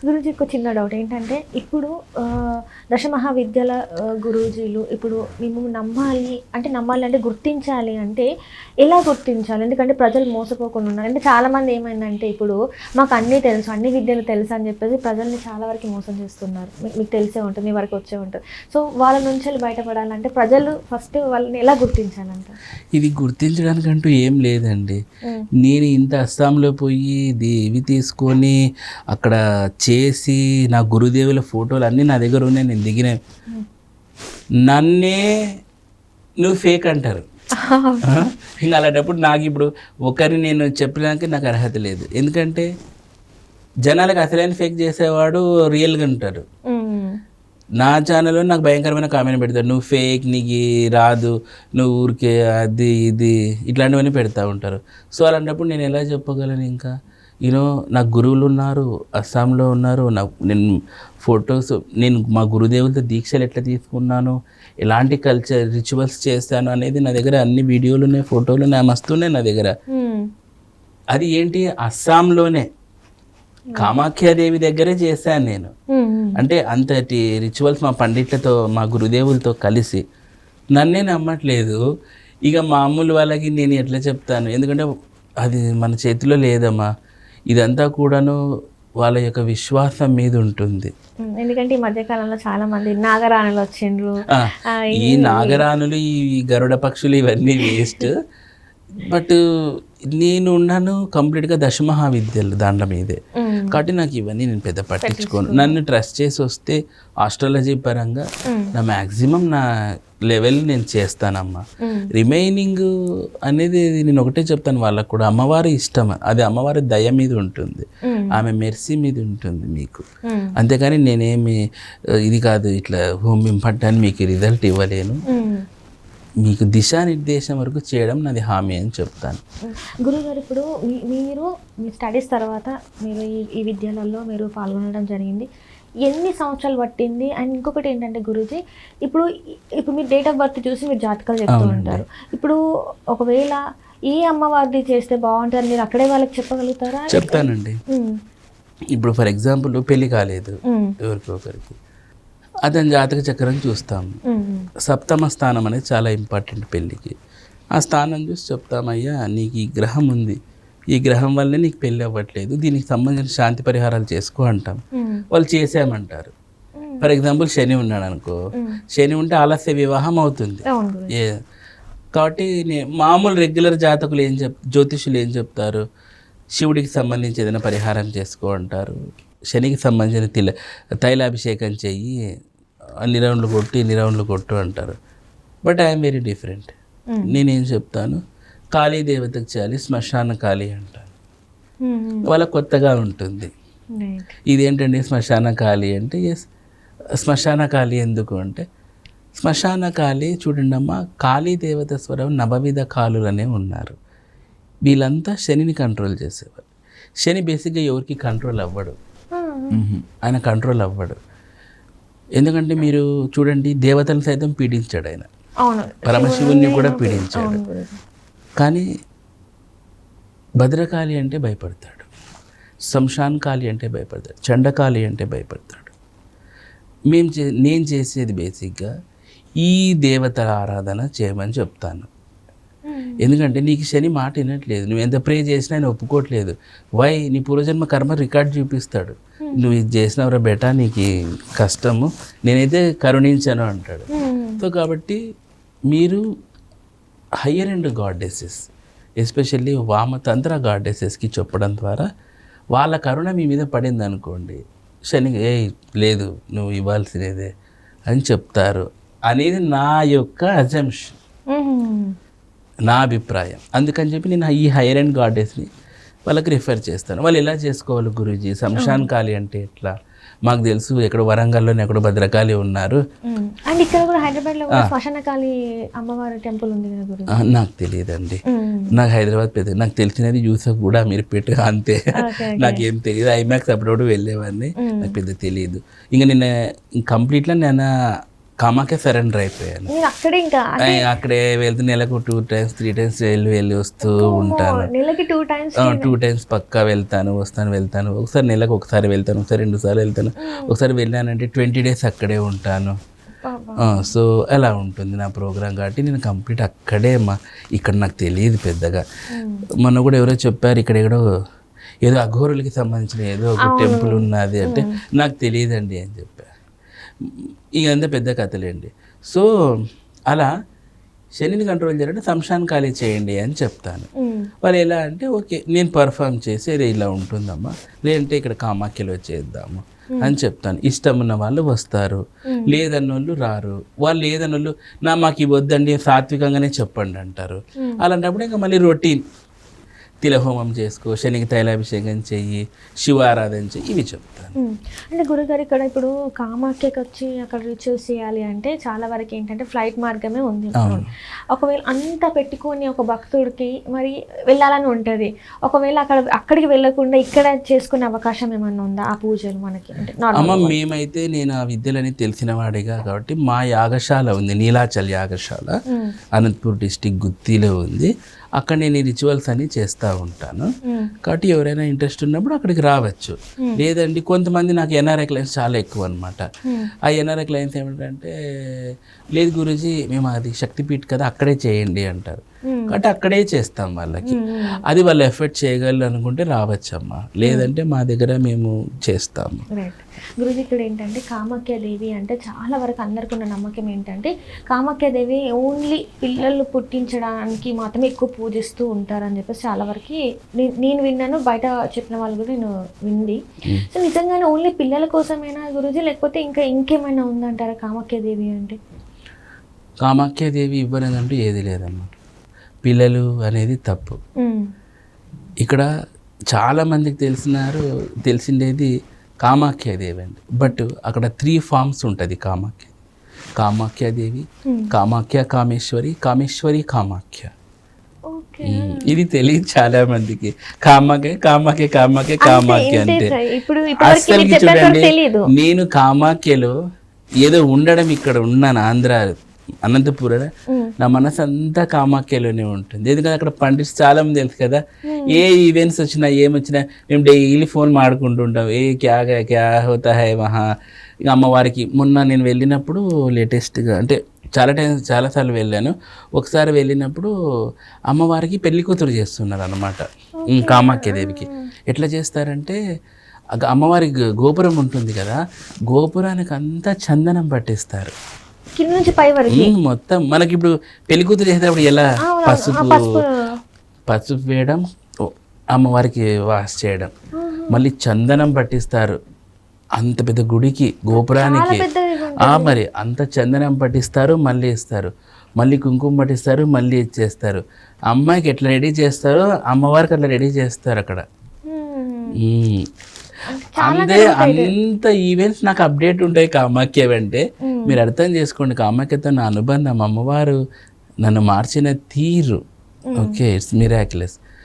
గురూజీ ఒక చిన్న డౌట్ ఏంటంటే ఇప్పుడు దశమహావిద్యల గురూజీలు ఇప్పుడు మేము నమ్మాలి అంటే గుర్తించాలి అంటే ఎలా గుర్తించాలి? ఎందుకంటే ప్రజలు మోసపోకుండా ఉన్నారు. అంటే చాలామంది ఏమైందంటే ఇప్పుడు మాకు అన్నీ తెలుసు, అన్ని విద్యలు తెలుసు అని చెప్పేసి ప్రజల్ని చాలా వరకు మోసం చేస్తున్నారు. మీకు తెలిసే ఉంటుంది, మీ వరకు వచ్చే ఉంటుంది. సో వాళ్ళ నుంచి బయటపడాలంటే ప్రజలు ఫస్ట్ వాళ్ళని ఎలా గుర్తించాలంట? ఇది గుర్తించడానికంటూ ఏం లేదండి. నేను ఇంత అస్సాంలో పోయి ఇవి తీసుకొని అక్కడ చేసి నా గురుదేవుల ఫోటోలు అన్నీ నా దగ్గర ఉన్నాయి, నేను దిగిన నన్నే నువ్వు ఫేక్ అంటారు. ఇంకా అలాంటప్పుడు నాకు ఇప్పుడు ఒకరిని నేను చెప్పడానికి నాకు అర్హత లేదు. ఎందుకంటే జనాలకు అసలైన ఫేక్ చేసేవాడు రియల్గా ఉంటారు. నా ఛానల్లో నాకు భయంకరమైన కామెంట్ పెడతాడు, నువ్వు ఫేక్, నీకు రాదు, నువ్వు ఊరికే అది ఇది ఇట్లాంటివన్నీ పెడతా ఉంటారు. సో అలాంటప్పుడు నేను ఎలా చెప్పగలను? ఇంకా నాకు గురువులు ఉన్నారు, అస్సాంలో ఉన్నారు, నేను ఫొటోస్, నేను మా గురుదేవులతో దీక్షలు ఎట్లా తీసుకున్నాను, ఎలాంటి కల్చర్ రిచువల్స్ చేస్తాను అనేది నా దగ్గర అన్ని వీడియోలు ఉన్నాయి, ఫోటోలు ఉన్నాయి, మస్తున్నాయి నా దగ్గర. అది ఏంటి, అస్సాంలోనే కామాఖ్యాదేవి దగ్గరే చేశాను నేను. అంటే అంతటి రిచువల్స్ మా పండిట్లతో, మా గురుదేవులతో కలిసి. నన్నే నమ్మట్లేదు, ఇక మామూలు వాళ్ళకి నేను ఎట్లా చెప్తాను? ఎందుకంటే అది మన చేతిలో లేదమ్మా. ఇదంతా కూడాను వాళ్ళ యొక్క విశ్వాసం మీద ఉంటుంది. ఎందుకంటే ఈ మధ్యకాలంలో చాలా మంది నాగరాణులు వచ్చిండ్రు. ఈ నాగరాణులు, ఈ గరుడ పక్షులు ఇవన్నీ వేస్ట్. బట్ నేను ఉన్నాను కంప్లీట్గా దశమహావిద్యలు దాంట్లో మీదే, కాబట్టి నాకు ఇవన్నీ నేను పెద్ద పట్టించుకోను. నన్ను ట్రస్ట్ చేసి వస్తే ఆస్ట్రాలజీ పరంగా నా మ్యాక్సిమం నా లెవెల్ నేను చేస్తానమ్మా. రిమైనింగ్ అనేది నేను ఒకటే చెప్తాను వాళ్ళకు కూడా, అమ్మవారి ఇష్టం, అది అమ్మవారి దయ మీద ఉంటుంది, ఆమె మెర్సీ మీద ఉంటుంది మీకు. అంతేకాని నేనేమి ఇది కాదు, ఇట్లా హోమ్ ఇంపంటాను మీకు రిజల్ట్ ఇవ్వలేను. మీకు దిశానిర్దేశం వరకు చేయడం నాది హామీ అని చెప్తాను. గురుగారు, ఇప్పుడు మీరు మీ స్టడీస్ తర్వాత మీరు ఈ విద్యలలో మీరు పాల్గొనడం జరిగింది, ఎన్ని సంవత్సరాలు పట్టింది? అండ్ ఇంకొకటి ఏంటంటే గురూజీ, ఇప్పుడు మీరు డేట్ ఆఫ్ బర్త్ చూసి మీరు జాతకాలు చెప్తూ ఉంటారు. ఇప్పుడు ఒకవేళ ఏ అమ్మవారిది చేస్తే బాగుంటుంది మీరు అక్కడే వాళ్ళకి చెప్పగలుగుతారా? చెప్తానండి. ఇప్పుడు ఫర్ ఎగ్జాంపుల్ పెళ్లి కాలేదు ఎవరికొకరికి, అతని జాతక చక్రం చూస్తాము. సప్తమ స్థానం అనేది చాలా ఇంపార్టెంట్ పెళ్ళికి. ఆ స్థానం చూసి చెప్తామయ్యా, నీకు ఈ గ్రహం ఉంది, ఈ గ్రహం వల్లే నీకు పెళ్ళి అవ్వట్లేదు, దీనికి సంబంధించిన శాంతి పరిహారాలు చేసుకో అంటాం. వాళ్ళు చేసామంటారు. ఫర్ ఎగ్జాంపుల్ శని ఉన్నాడు అనుకో, శని ఉంటే ఆలస్య వివాహం అవుతుంది. కాబట్టి మామూలు రెగ్యులర్ జాతకులు జ్యోతిషులు ఏం చెప్తారు, శివుడికి సంబంధించి ఏదైనా పరిహారం చేసుకో అంటారు, శనికి సంబంధించిన తైలాభిషేకం చెయ్యి, అన్ని రౌండ్లు కొట్టు అంటారు. But I'm very different. నేనేం చెప్తాను, కాళీ దేవతకు చేయాలి, శ్మశాన కాళీ అంటాను. వాళ్ళ కొత్తగా ఉంటుంది. ఇదేంటండి శ్మశాన కాళీ అంటే, ఎస్ శ్మశాన కాళీ ఎందుకు అంటే, శ్మశాన కాళీ చూడండి అమ్మా, కాళీ దేవత స్వరం నవవిధ కాలులనే ఉన్నారు. వీళ్ళంతా శనిని కంట్రోల్ చేసేవారు. శని బేసిక్గా ఎవరికి కంట్రోల్ అవ్వడు, ఆయన కంట్రోల్ అవ్వడు. ఎందుకంటే మీరు చూడండి, దేవతలను సైతం పీడించాడు ఆయన, పరమశివుణ్ణి కూడా పీడించాడు. కానీ భద్రకాళి అంటే భయపడతాడు, శంషాన్ కాళి అంటే భయపడతాడు, చండకాళి అంటే భయపడతాడు. నేను చేసేది బేసిక్గా ఈ దేవతల ఆరాధన చేయమని చెప్తాను. ఎందుకంటే నీకు శని మాట వినట్లేదు, నువ్వు ఎంత ప్రే చేసినా ఆయన ఒప్పుకోవట్లేదు. నీ పూర్వజన్మ కర్మ రికార్డ్ చూపిస్తాడు, నువ్వు ఇది చేసినవరా బేటా, నీకు కష్టము, నేనైతే కరుణించాను అంటాడు. సో కాబట్టి మీరు హయ్యర్ అండ్ గాడ్డెసెస్, ఎస్పెషల్లీ వామతంత్ర గాడ్డెసెస్కి చెప్పడం ద్వారా వాళ్ళ కరుణ మీ మీద పడింది అనుకోండి, శని లేదు నువ్వు ఇవ్వాల్సినదే అని చెప్తారు అనేది నా యొక్క అజంప్షన్, నా అభిప్రాయం. అందుకని చెప్పి నేను ఈ హైయర్ అండ్ గాడెస్ని వాళ్ళకి రిఫర్ చేస్తాను. వాళ్ళు ఎలా చేసుకోవాలి గురూజీ, శంషాన్ కాళీ అంటే ఎట్లా, మాకు తెలుసు ఎక్కడ వరంగల్లోనే ఎక్కడ భద్రకాళి ఉన్నారు, అండ్ ఇక్కడ కూడా హైదరాబాద్లో కూడా శ్మశాన కాళీ అమ్మవారి టెంపుల్ ఉంది కదా గురూజీ. నాకు తెలియదండి, నాకు హైదరాబాద్ పెద్ద, నాకు తెలిసినది యూసఫ్ కూడా మీరు పెట్టు అంతే, నాకేం తెలియదు. ఐమాక్స్ అప్పుడప్పుడు వెళ్ళేవాడిని, నాకు పెద్ద తెలియదు. ఇంకా నిన్న కంప్లీట్గా నేను కామాఖ్య సరెండర్ అయిపోయాను. నేను అక్కడే ఇంకా అక్కడే వెళ్తే నెలకు 2 times 3 times వెళ్ళి వస్తూ ఉంటాను. నెలకి 2 times 2 times పక్కా వెళ్తాను. ఒకసారి నెలకు ఒకసారి వెళ్తాను, ఒకసారి 2 సార్లు వెళ్తాను. ఒకసారి వెళ్ళానంటే 20 days అక్కడే ఉంటాను. సో అలా ఉంటుంది నా ప్రోగ్రామ్. కాబట్టి నేను కంప్లీట్ అక్కడే ఇక్కడ నాకు తెలియదు పెద్దగా. మొన్న కూడా ఎవరో చెప్పారు ఇక్కడెక్కడో ఏదో అఘోరులకి సంబంధించిన ఏదో ఒక టెంపుల్ ఉన్నది అంటే నాకు తెలియదండి అని చెప్పారు. ఇదంతా పెద్ద కథలేండి. సో అలా శనిని కంట్రోల్ చేయాలంటే శ్మశాన్ ఖాళీ చేయండి అని చెప్తాను. వాళ్ళు ఎలా అంటే ఓకే నేను పర్ఫామ్ చేసి అదే ఇలా ఉంటుందమ్మా, లేదంటే ఇక్కడ కామాఖ్యలో చేద్దాము అని చెప్తాను. ఇష్టం ఉన్న వాళ్ళు వస్తారు, లేదన్నోళ్ళు రారు. వాళ్ళు లేదన్నోళ్ళు మాకు ఇవ్వద్దండి సాత్వికంగానే చెప్పండి అంటారు. అలాంటప్పుడు ఇంకా మళ్ళీ రొటీన్ తిలహోమం చేసుకో, శనికి తైలాభిషేకం చెయ్యి, శివారాధన చెయ్యి, ఇవి చెప్తాను. అంటే గురుగారు ఇక్కడ ఇప్పుడు కామాఖ్యకి వచ్చి అక్కడ రిచువల్స్ చేయాలి అంటే చాలా వరకు ఏంటంటే ఫ్లైట్ మార్గమే ఉంది. ఒకవేళ అంతా పెట్టుకొని ఒక భక్తుడికి మరి వెళ్ళాలని ఉంటుంది. ఒకవేళ అక్కడికి వెళ్ళకుండా ఇక్కడ చేసుకునే అవకాశం ఏమన్నా ఉందా ఆ పూజలు మనకి? అంటే అమ్మ మేమైతే నేను ఆ విద్యలని తెలిసిన వాడిగా కాబట్టి మా యాగశాల ఉంది, నీలాచల్ యాగశాల, అనంతపూర్ డిస్టిక్ గుత్తిలో ఉంది. అక్కడ నేను ఈ రిచువల్స్ అన్ని చేస్తూ ఉంటాను. కాబట్టి ఎవరైనా ఇంట్రెస్ట్ ఉన్నప్పుడు అక్కడికి రావచ్చు. లేదండి కొంతమంది నాకు ఎన్ఆర్ఐ క్లయింట్స్ చాలా ఎక్కువ అనమాట. ఆ ఎన్ఆర్ఐ క్లయింట్స్ ఏమిటంటే లేదు గురూజీ మేము అది శక్తిపీఠ్ కదా అక్కడే చేయండి అంటారు. కాబట్టి అక్కడే చేస్తాం వాళ్ళకి. అది వాళ్ళు ఎఫర్ట్ చేయగలరు అనుకుంటే రావచ్చమ్మా, లేదంటే మా దగ్గర మేము చేస్తాము. గురుజీ ఇక్కడ ఏంటంటే కామాఖ్యాదేవి అంటే చాలా వరకు అందరికీ ఉన్న నమ్మకం ఏంటంటే కామాఖ్యాదేవి ఓన్లీ పిల్లలు పుట్టించడానికి మాత్రమే ఎక్కువ పూజిస్తూ ఉంటారని చెప్పేసి చాలా వరకు నేను విన్నాను, బయట చెప్పిన వాళ్ళు కూడా నేను వింది. సో నిజంగానే ఓన్లీ పిల్లల కోసమేనా గురుజీ, లేకపోతే ఇంకేమైనా ఉందంటారా కామాఖ్యాదేవి అంటే? కామాఖ్యాదేవి ఇవ్వలేదంటూ ఏది లేదమ్మా. పిల్లలు అనేది తప్పు. ఇక్కడ చాలామందికి తెలిసిండేది కామాఖ్యాదేవి అండి. బట్ అక్కడ 3 forms ఉంటుంది కామాఖ్యాదేవి, కామాఖ్య కామేశ్వరి, కామేశ్వరి కామాఖ్య. ఇది తెలియదు చాలా మందికి. కామాఖ్య అంటే అసలు చూడండి, నేను కామాఖ్యలో ఏదో ఉండడం ఇక్కడ ఉన్నాను ఆంధ్ర అనంతపుర, నా మనసు అంతా కామాఖ్యలోనే ఉంటుంది. ఎందుకంటే అక్కడ పండిట్స్ చాలా మంది తెలుసు కదా, ఏ ఈవెంట్స్ వచ్చినా ఏమొచ్చినా మేము డైలీ ఫోన్ మాడుకుంటుంటాం, ఏ క్యా హోతా హై మహా. ఇక అమ్మవారికి మొన్న నేను వెళ్ళినప్పుడు లేటెస్ట్గా అంటే చాలాసార్లు వెళ్ళాను. ఒకసారి వెళ్ళినప్పుడు అమ్మవారికి పెళ్లి కూతురు చేస్తున్నారు అన్నమాట కామాఖ్యదేవికి. ఎట్లా చేస్తారంటే అమ్మవారి గోపురం ఉంటుంది కదా, గోపురానికి అంతా చందనం పట్టిస్తారు కింద నుంచి పై వరకు మొత్తం. మనకి ఇప్పుడు పెళ్లి కూతురు చేసేటప్పుడు ఎలా పసుపు వేయడం, అమ్మవారికి వాష్ చేయడం, మళ్ళీ చందనం పట్టిస్తారు అంత పెద్ద గుడికి గోపురానికి. మరి అంత చందనం పట్టిస్తారు, మళ్ళీ ఇస్తారు, మళ్ళీ కుంకుమ పట్టిస్తారు, మళ్ళీ ఇచ్చేస్తారు. అమ్మాయికి ఎట్లా రెడీ చేస్తారో అమ్మవారికి అట్లా రెడీ చేస్తారు అక్కడ. అంత ఈవెంట్స్ నాకు అప్డేట్ ఉంటాయి కామాఖ్య అంటే. మీరు అర్థం చేసుకోండి, కామాఖ్యతో నా అనుబంధం, అమ్మవారు నన్ను మార్చిన తీరు, ఓకే, ఇట్స్ మిరాక్యులస్.